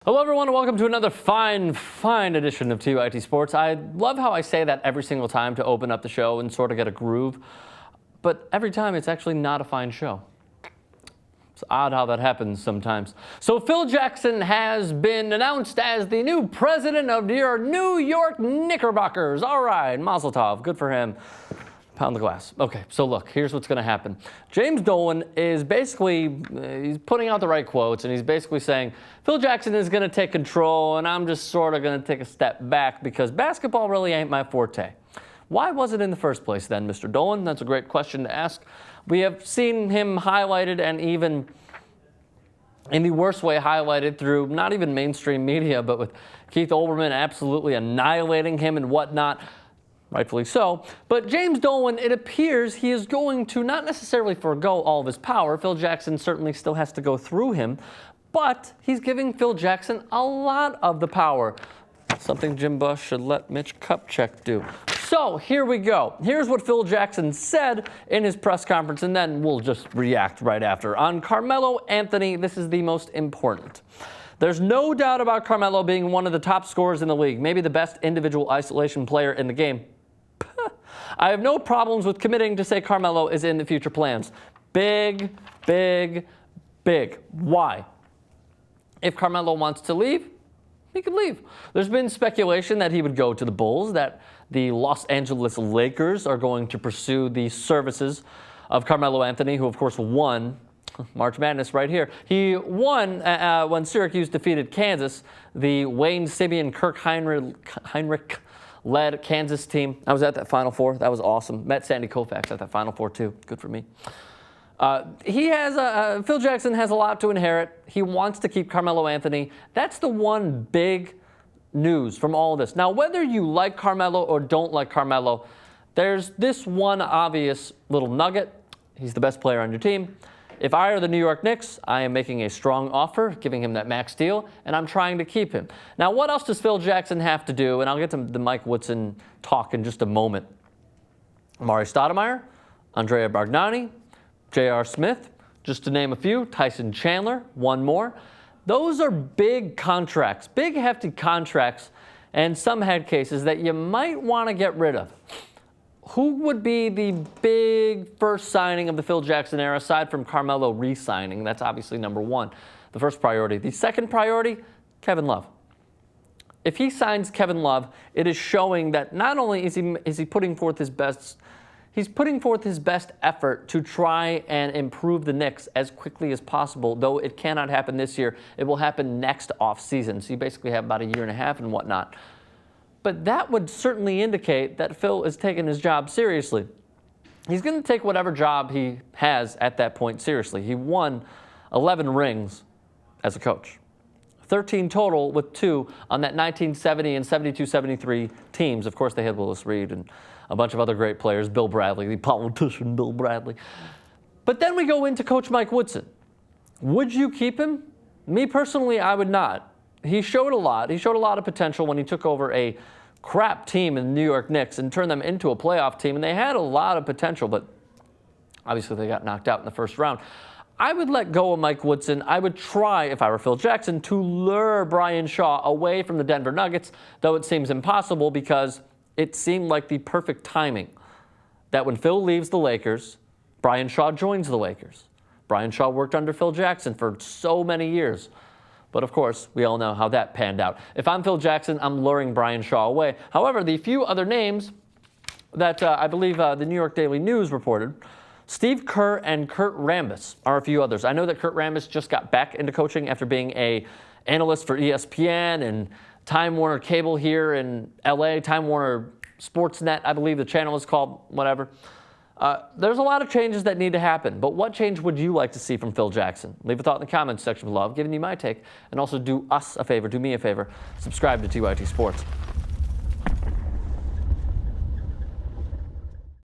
Hello, everyone, and welcome to another fine edition of TYT Sports. I love how I say that every single time to open up the show and sort of get a groove, but every time it's actually not a fine show. It's odd how that happens sometimes. So Phil Jackson has been announced as the new president of your New York Knickerbockers. All right, Mazel Tov, good for him. Pound the glass. Okay, so look, here's what's going to happen. James Dolan is basically, he's putting out the right quotes, and he's basically saying, Phil Jackson is going to take control, and I'm just sort of going to take a step back because basketball really ain't my forte. Why was it in the first place then, Mr. Dolan? That's a great question to ask. We have seen him highlighted, and even in the worst way highlighted through not even mainstream media, but with Keith Olbermann absolutely annihilating him and whatnot. Rightfully so. But James Dolan, it appears he is going to not necessarily forego all of his power. Phil Jackson certainly still has to go through him, but he's giving Phil Jackson a lot of the power. Something Jim Bush should let Mitch Kupchak do. So here we go. Here's what Phil Jackson said in his press conference, and then we'll just react right after. On Carmelo Anthony, this is the most important. There's no doubt about Carmelo being one of the top scorers in the league, maybe the best individual isolation player in the game. I have no problems with committing to say Carmelo is in the future plans. Big. Why? If Carmelo wants to leave, he could leave. There's been speculation that he would go to the Bulls, that the Los Angeles Lakers are going to pursue the services of Carmelo Anthony, who of course won March Madness right here. He won when Syracuse defeated Kansas, the Wayne Simeon, Kirk Heinrich led Kansas team. I was at that Final Four. That was awesome. Met Sandy Koufax at that Final Four too. Good for me. Phil Jackson has a lot to inherit. He wants to keep Carmelo Anthony. That's the one big news from all of this. Now, whether you like Carmelo or don't like Carmelo, there's this one obvious little nugget. He's the best player on your team. If I are the New York Knicks, I am making a strong offer, giving him that max deal, and I'm trying to keep him. Now, what else does Phil Jackson have to do? And I'll get to the Mike Woodson talk in just a moment. Amari Stoudemire, Andrea Bargnani, J.R. Smith, just to name a few, Tyson Chandler, one more. Those are big contracts, big hefty contracts, and some head cases that you might want to get rid of. Who would be the big first signing of the Phil Jackson era, aside from Carmelo re-signing? That's obviously number one, the first priority. The second priority, Kevin Love. If he signs Kevin Love, it is showing that not only is he putting forth his best, he's putting forth his best effort to try and improve the Knicks as quickly as possible, though it cannot happen this year. It will happen next offseason, so you basically have about a year and a half and whatnot. But that would certainly indicate that Phil is taking his job seriously. He's going to take whatever job he has at that point seriously. He won 11 rings as a coach. 13 total with 2 on that 1970 and 72-73 teams. Of course, they had Willis Reed and a bunch of other great players. Bill Bradley, the politician Bill Bradley. But then we go into Coach Mike Woodson. Would you keep him? Me personally, I would not. He showed a lot. He showed a lot of potential when he took over a crap team in the New York Knicks and turned them into a playoff team, and they had a lot of potential, but obviously they got knocked out in the first round. I would let go of Mike Woodson. I would try, if I were Phil Jackson, to lure Brian Shaw away from the Denver Nuggets, though it seems impossible because it seemed like the perfect timing that when Phil leaves the Lakers, Brian Shaw joins the Lakers. Brian Shaw worked under Phil Jackson for so many years. But of course, we all know how that panned out. If I'm Phil Jackson, I'm luring Brian Shaw away. However, the few other names that I believe the New York Daily News reported, Steve Kerr and Kurt Rambis are a few others. I know that Kurt Rambis just got back into coaching after being an analyst for ESPN and Time Warner Cable here in LA, Time Warner Sportsnet, I believe the channel is called, whatever. There's a lot of changes that need to happen, but what change would you like to see from Phil Jackson? Leave a thought in the comments section below. I'm giving you my take, and also do us a favor, do me a favor. Subscribe to TYT Sports.